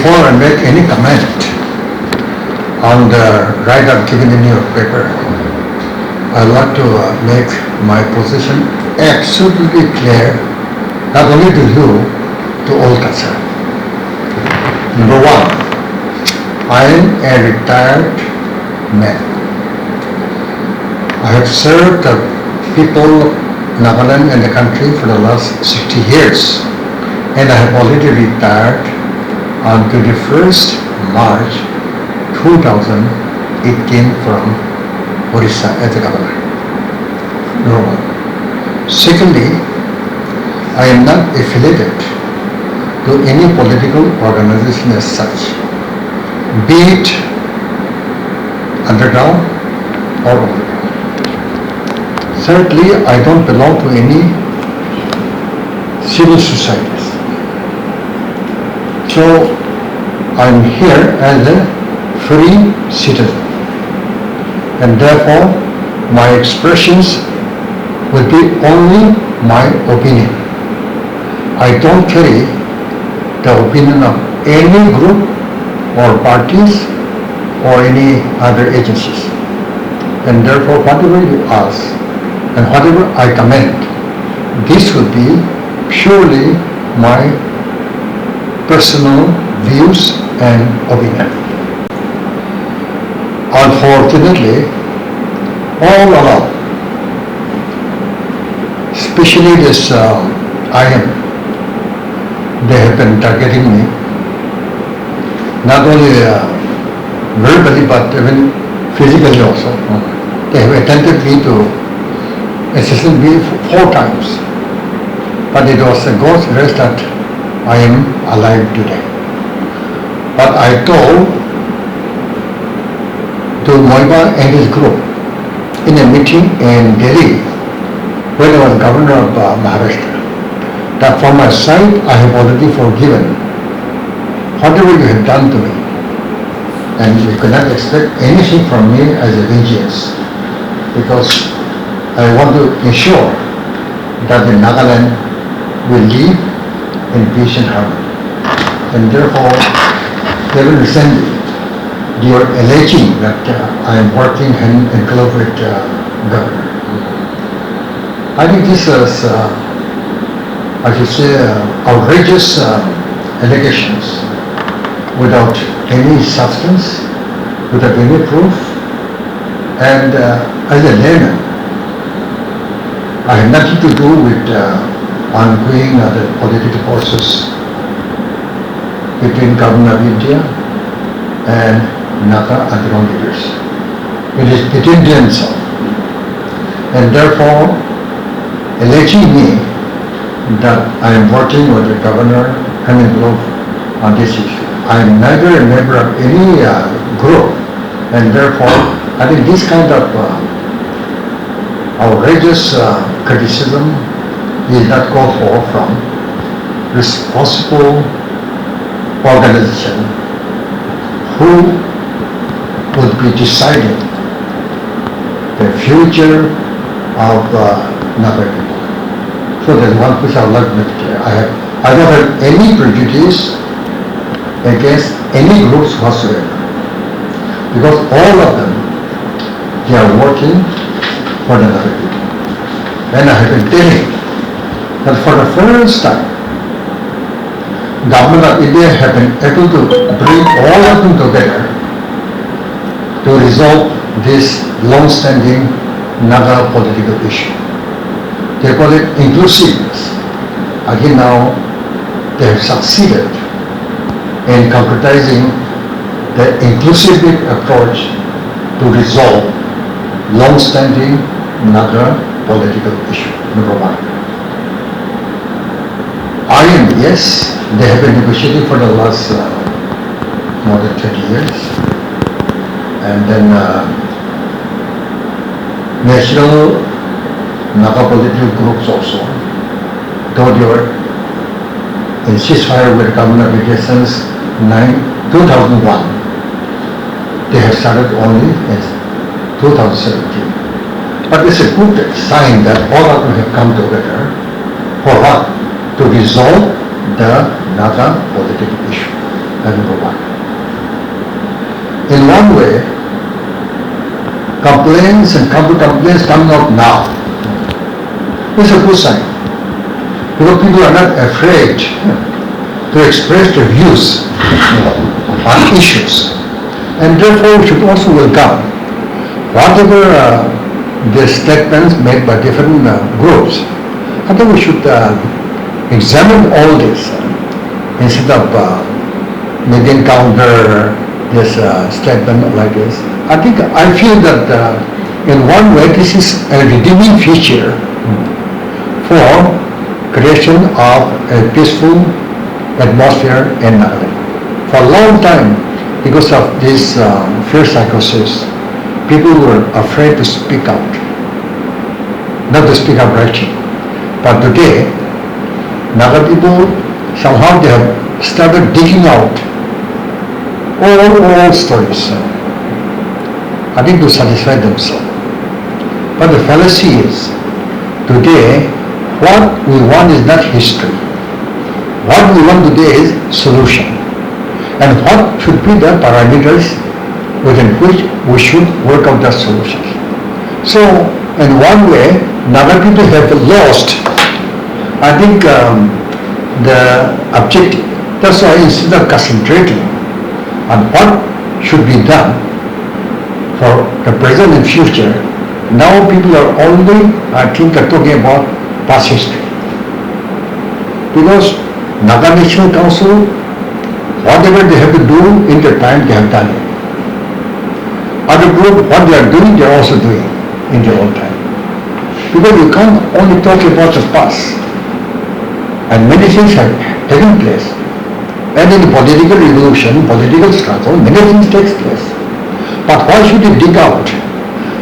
Before I make any comment on the write-up given in your paper, I want to make my position absolutely clear, not only to you, to all concerned. Number one, I am a retired man. I have served the people of Nagaland and the country for the last 60 years, and I have already retired on 21st March 2018 from Orissa as a governor. Number one. Secondly, I am not affiliated to any political organization as such, be it underground or overground. Thirdly, I don't belong to any civil societies. So I'm here as a free citizen, and therefore my expressions will be only my opinion. I don't carry the opinion of any group or parties or any other agencies, and therefore whatever you ask and whatever I comment, this will be purely my personal views and opinion. Unfortunately, all along, especially this IM, they have been targeting me, not only verbally but even physically also. They have attempted me to assassinate me 4 times, but it was a God's grace that I am alive today. But I told to Moiba and his group in a meeting in Delhi when I was governor of Maharashtra that from my side I have already forgiven whatever you have done to me, and you cannot expect anything from me as a vengeance, because I want to ensure that the Nagaland will live in peace and harmony. And therefore, even recently, you are alleging that I am working hand in glove with governor. I think this is, I should say, outrageous allegations without any substance, without any proof. And as a layman, I have nothing to do with ongoing the political process between Government of India and Naga underground leaders. It is between themselves, and therefore alleging me that I am working with the governor hand in glove on this issue. I am neither a member of any group, and therefore I think this kind of outrageous criticism is not called for from responsible organization who would be deciding the future of Naga people. So there's one which I would like to make clear. I don't have any prejudice against any groups whatsoever, because all of them, they are working for the Naga people. And I have been telling that for the first time, Government of India have been able to bring all of them together to resolve this long-standing Naga political issue. They call it inclusiveness. Again now, they have succeeded in concretizing the inclusive approach to resolve long-standing Naga political issue. Number one. yes, they have been negotiating for the last more than 20 years. And then national Naga political groups also, though they were in ceasefire with government of India since 2001, they have started only in 2017. But it's a good sign that all of them have come together for what? To resolve the Naga political issue. That's number one. In one way, complaints and counter-complaints coming out now is a good sign. Because people are not afraid to express their views on issues. And therefore we should also welcome whatever the statements made by different groups. I think we should examine all this instead of making counter this statement like this. I feel that in one way this is a redeeming feature for creation of a peaceful atmosphere in Nagaland. For a long time, because of this fear psychosis, people were afraid to speak out, not to speak up rightly. But today, Naga people, somehow they have started digging out all stories, I think to satisfy themselves. But the fallacy is, today, what we want is not history. What we want today is solution. And what should be the parameters within which we should work out the solutions. So, in one way, Naga people have lost, I think, the objective. That's why instead of concentrating on what should be done for the present and future, now people are only, I think, talking about past history. Because Naga National Council, whatever they have to do in their time, they have done it. Other group, what they are doing, they are also doing in their own time. Because you can't only talk about the past. And many things have taken place. And in the political revolution, political struggle, many things take place. But why should you dig out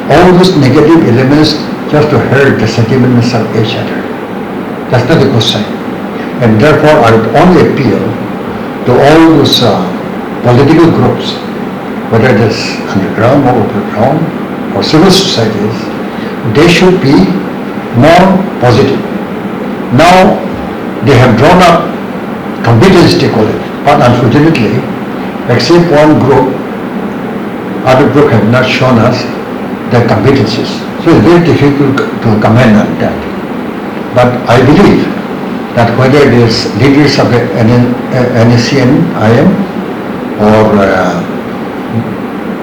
all those negative elements just to hurt the sentiments of each other? That's not a good sign. And therefore, I would only appeal to all those political groups, whether it is underground or overground or civil societies, they should be more positive. Now, they have drawn up competence, they call it, but unfortunately, except one group, other group have not shown us their competencies. So it's very difficult to comment on that. But I believe that whether it is leaders of the NSCN-IM or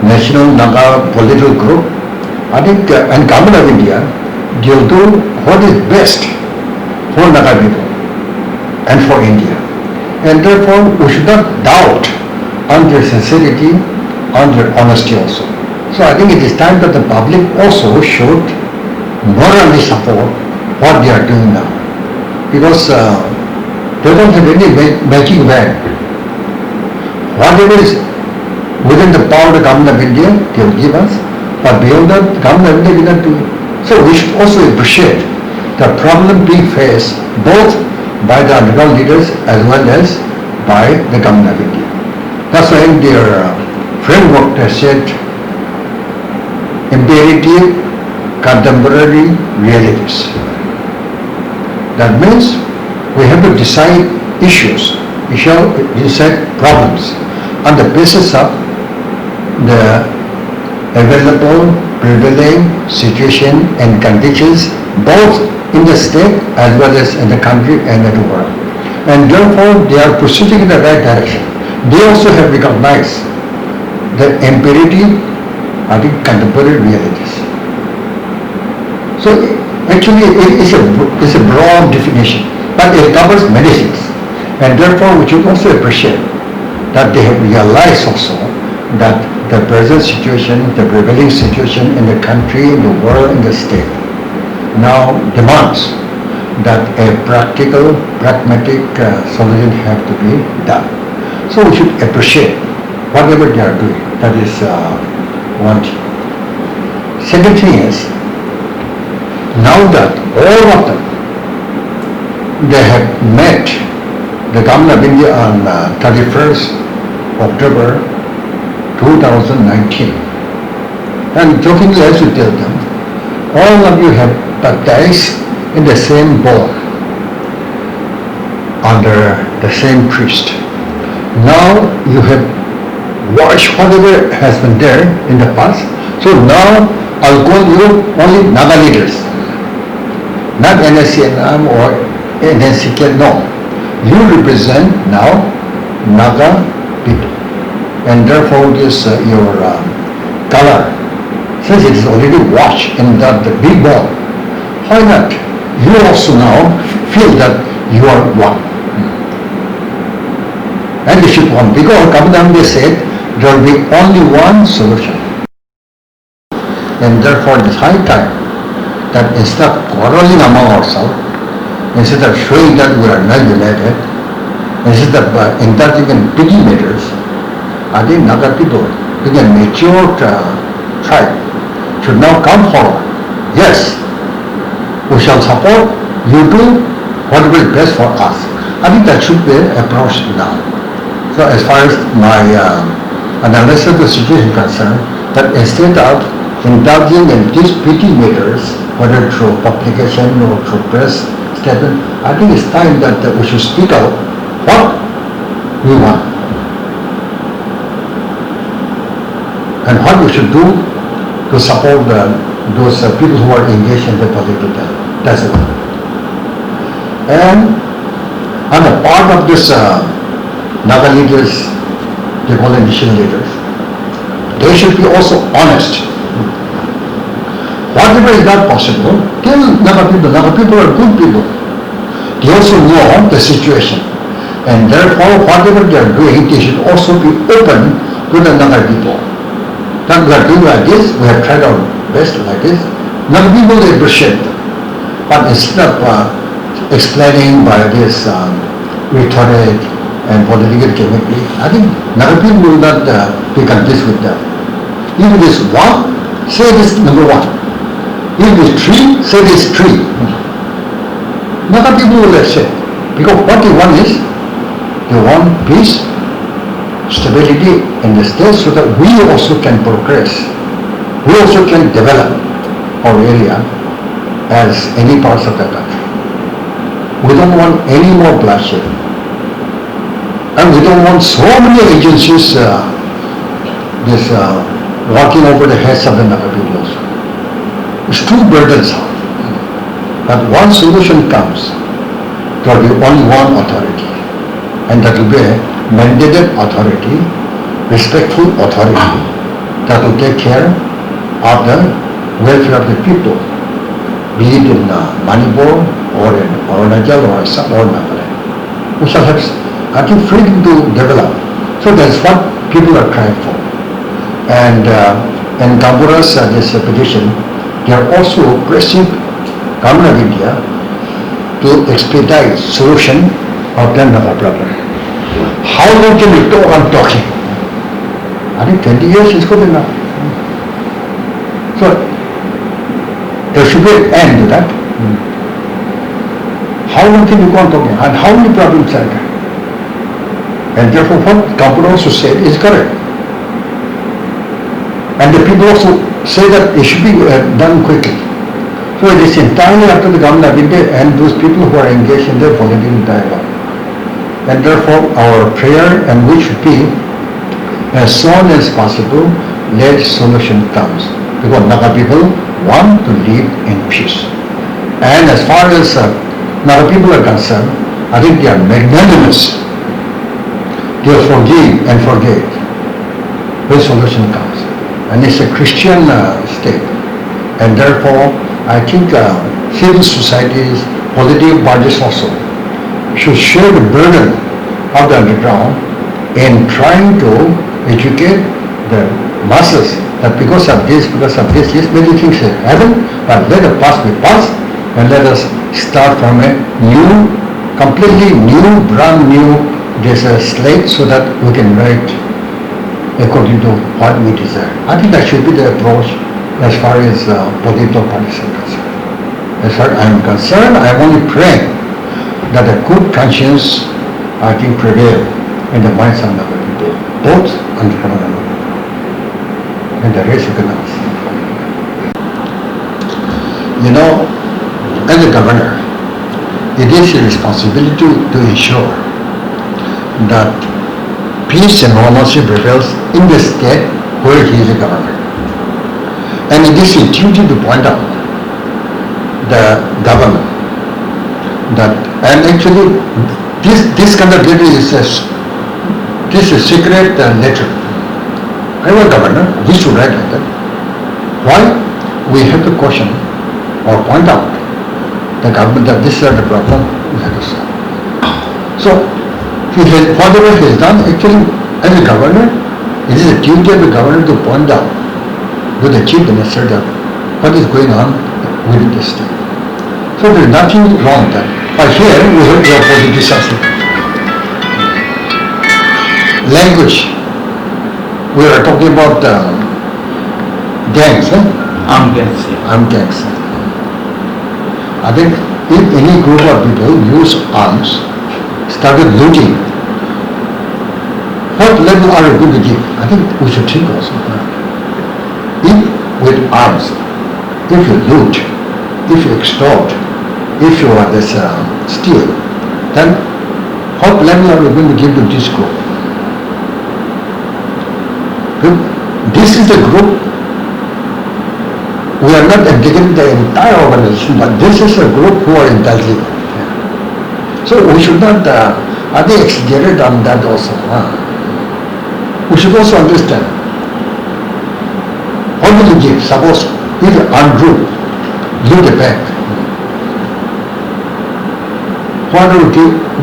National Naga Political Group, I think, and Government of India, they will do what is best for Naga people and for India. And therefore, we should not doubt on their sincerity, on their honesty also. So I think it is time that the public also should morally support what they are doing now. Because they don't have any magic wand. Whatever is within the power of the Government of India, they will give us. But beyond that, the Government of India will not do it. So we should also appreciate the problem being faced both by the underground leaders as well as by the Government of India. That's why in their framework they said imperative contemporary realities. That means we have to decide issues, we shall decide problems on the basis of the available, prevailing situation and conditions both in the state as well as in the country and in the world. And therefore they are proceeding in the right direction. They also have recognized the imperative, I think, contemporary realities. So actually it's a broad definition, but it covers many things. And therefore we should also appreciate that they have realized also that the present situation, the prevailing situation in the country, in the world, in the state, now demands that a practical, pragmatic solution have to be done. So we should appreciate whatever they are doing. That is one thing. Second thing is, now that all of them, they have met the Government of India on 31st October 2019. And jokingly I should tell them, all of you have baptized in the same bowl under the same priest. Now you have watched whatever has been there in the past. So now I'll call you only Naga leaders. Not NSCNM or NSCK, no. You represent now Naga people. And therefore this your color, since it is already washed in the big ball, why not? You also now feel that you are one. And you should one, because Kabadam said there will be only one solution. And therefore it is high time that instead of quarreling among ourselves, instead of showing that we are not united, instead of indulging in petty matters, I think Naga people, being a mature tribe, should now come forward. Yes, we shall support, you do whatever is best for us. I think that should be the approach now. So as far as my analysis of the situation is concerned, that instead of indulging in these petty matters, whether through publication or through press statement, I think it's time that we should speak out what we want and what we should do to support those people who are engaged in the political battle. That's it. And I'm a part of this Naga leaders, they call them mission leaders. They should be also honest. Whatever is not possible, tell Naga people are good people. They also know the situation. And therefore, whatever they are doing, they should also be open to the Naga people. That we are doing like this, we have tried our best like this. Naga people, they appreciate them. But instead of explaining by this rhetoric and political chemistry, I think Naga people will not be convinced with them. If it is one, say it is number one. If it is three, say it is three. Naga people will accept. Because what they want is, they want peace, stability in the state so that we also can progress. We also can develop our area as any parts of the country. We don't want any more bloodshed. And we don't want so many agencies walking over the heads of the Naga people also. It's too burdensome. But one solution comes, there will be only one authority. And that will be a mandated authority, respectful authority, that will take care of the welfare of the people, be it in Manipur or in Arunachal or Assam or Nagaland. We shall have, I think, freedom to develop. So that's what people are trying for. And in Gambura's this petition, they are also pressing Government of India to expedite solution of the Naga problem. How long can we go on talking? I think 20 years is good enough. So there should be an end to that. How long can we go on talking? And how many problems are there? And therefore what Gambura also said is correct. And the people also say that it should be done quickly. So it is entirely up to the Government of India and those people who are engaged in their political dialogue. And therefore our prayer and wish should be, as soon as possible, let solution comes. Because Naga people want to live in peace. And as far as Naga people are concerned, I think they are magnanimous. They forgive and forget when solution comes. And it's a Christian state. And therefore, I think civil societies, political parties also, should share the burden of the underground in trying to educate the masses that because of this, yes, many things have happened, but let the past be past and let us start from a new, completely new, brand new, there's a slate so that we can write according to what we desire. I think that should be the approach as far as political parties are concerned. As far as I am concerned, I am only praying that a good conscience, I think, prevail in the minds of the people, both underground and above. And the rest you can ask. You know, as a governor, it is your responsibility to ensure that peace and normalcy prevails in the state where he is a governor. And it is a duty to point out the government that, and actually this kind of letter is a secret letter. I was governor, he should write like that. Why we have to question or point out the government that this is the problem we have to solve. So whatever he has done, actually as a governor, it is a duty of the governor to point out to the chief minister that what is going on within the state. So there is nothing wrong with that. But here we have to politicize it. Language. We are talking about gangs, Armed gangs, yeah. armed gangs. I think if any group of people use arms, started looting, what level are we going to give? I think we should think also. If with arms, if you loot, if you extort, if you are this steal, then what level are we going to give to this group? This is the group. We are not indicating the entire organization, but this is a group who are intelligent. So we should not, are they exaggerate on that also? We should also understand. What will you give? Suppose if an armed group loot a bank, what do you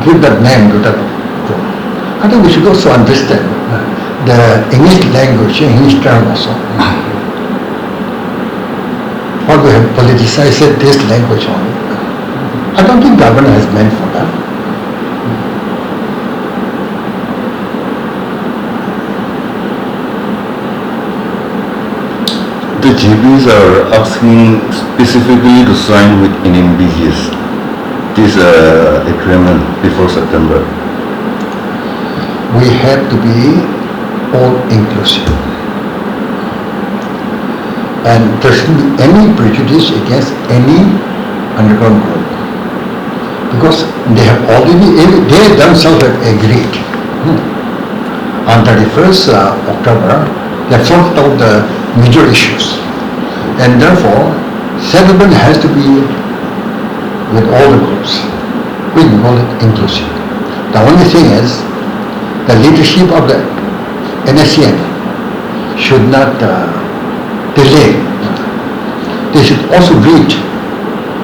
give that name to that group? I think we should also understand the English language, English term also. Or we have politicized this language only. I don't think government has meant for that. The JPs are asking specifically to sign with NMBGS this agreement before September. We have to be all inclusive. And there shouldn't be any prejudice against any underground group. Because they have themselves have agreed. On 31st October, they sorted out the major issues. And therefore, settlement has to be with all the groups. We can call it inclusive. The only thing is, the leadership of the NSCN should not delay. They should also read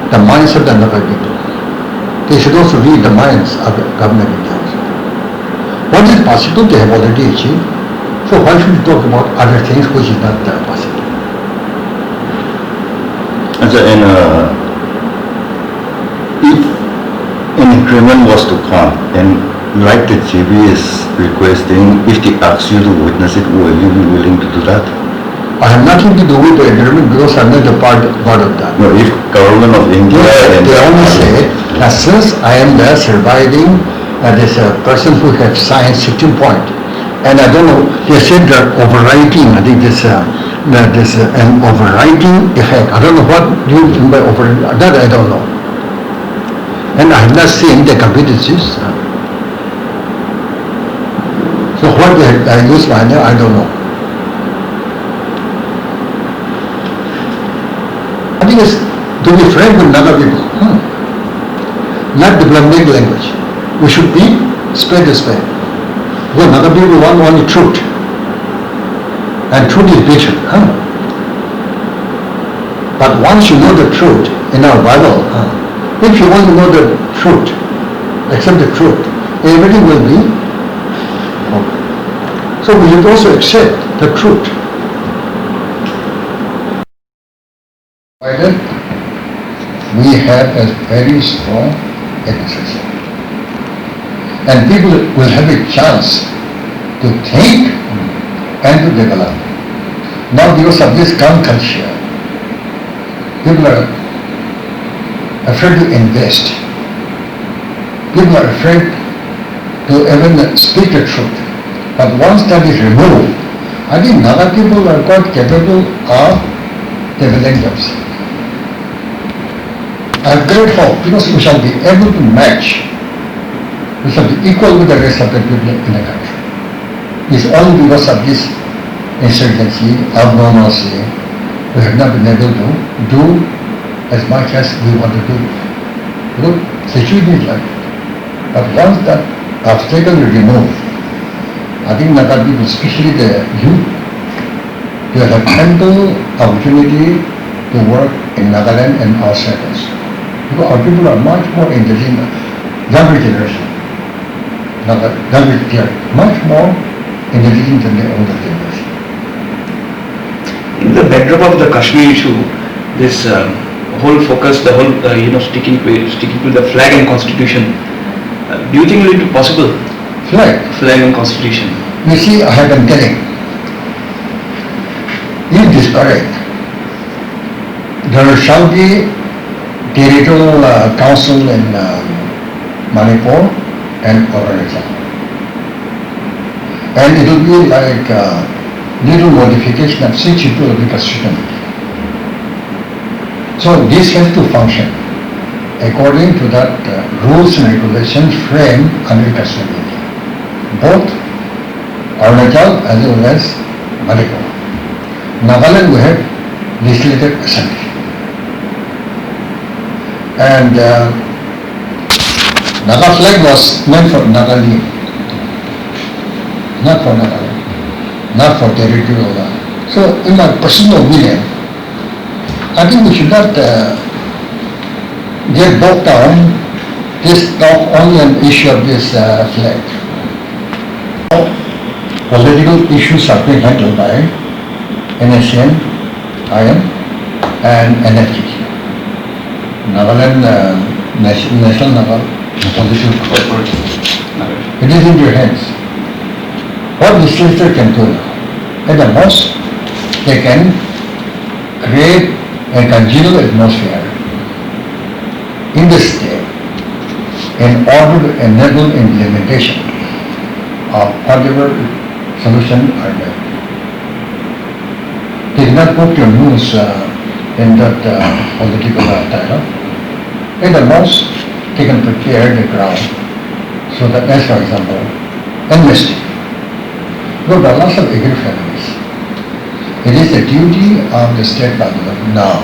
the minds of the local people. They should also read the minds of the government in council. What is possible they have already achieved. So why should we talk about other things which is not possible? And if an agreement was to come, and like the JB is requesting, if they ask you to witness it, will you be willing to do that? I have nothing to do with the agreement because I'm not a part of that. No, if government of India and They only say that since I am the surviving, this person who have signed 16 point, and I don't know, they said that overwriting, I think this an overwriting effect. I don't know what you mean by overwriting, that I don't know. And I have not seen the competencies. So what they use by now, I don't know. I think it's to be frank with other people, not diplomatic language. We should be spade to spade. Because other people want only truth. And truth is bitter. But once you know the truth in our Bible, if you want to know the truth, accept the truth, everything will be okay. So we should also accept the truth. Provided we have a very strong ecosystem. And people will have a chance to think and to develop. Now because of this gun culture, people are afraid to invest. People are afraid to even speak the truth. But once that is removed, I think Naga people are quite capable of developing jobs. I have great hope because we shall be able to match, we shall be equal with the rest of the people in the country. is only because of this insurgency, abnormalcy, we have not been able to do as much as we want to do. Look, situation is like that. But once that obstacle is removed, I think Naga people, especially the youth, they have ample opportunity to work in Nagaland and our circles. Because our people are much more intelligent, younger generation, much more intelligent than the older generation. In the backdrop of the Kashmir issue, this whole focus, the whole sticking to the flag and constitution, do you think it will be possible? Flag and constitution. You see, I have been telling, if this correct, there shall be territorial council in Manipur and Arunachal. And it will be like little modification of 62 of the constitution. So this has to function according to that rules and regulations framed under the constitution. Both Arunachal as well as Manipur. Nagaland we have legislative assembly. And Naga flag was meant for Nagaland, not for Nagaland, not for territorial. So in my personal opinion, I think we should not get bogged down, just talk only on the issue of this flag. Political issues are being handled by NSCN, IM and NFG. Nagaland National Naga Political Corporation. It is in your hands. What legislature can do now? At the most, they can create a congenial atmosphere in the state in order to enable implementation of whatever solution are there. They did not put your nose in that political dialogue. At the most, they can prepare the ground so that, as for example, amnesty. There are lots of agri families. It is the duty of the state government now,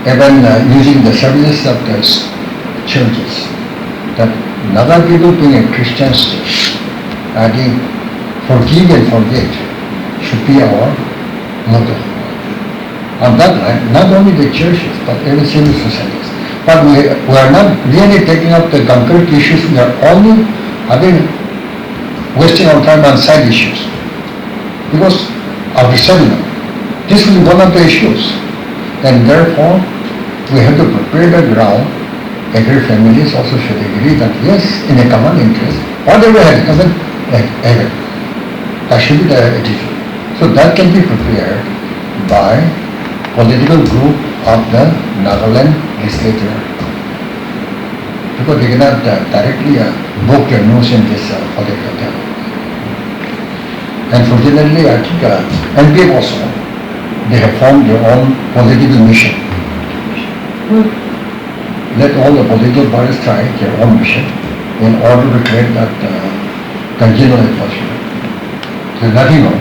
even using the services of the churches, that Naga people being a Christian state, I think forgive and forget should be our motto. On that line, not only the churches, but even civil societies. But we are not really taking up the concrete issues. We are only, wasting our time on side issues. Because of the settlement, this will be one of the issues. And therefore, we have to prepare the ground. Every families also should agree that yes, in a common interest, whatever has happened, that should be the attitude. So that can be prepared by political group of the Nagaland legislature. Because they cannot directly poke their nose in this political dialogue. And fortunately, I think NPM also, they have formed their own political mission. Let all the political parties try their own mission in order to create that congenial atmosphere. There's nothing wrong.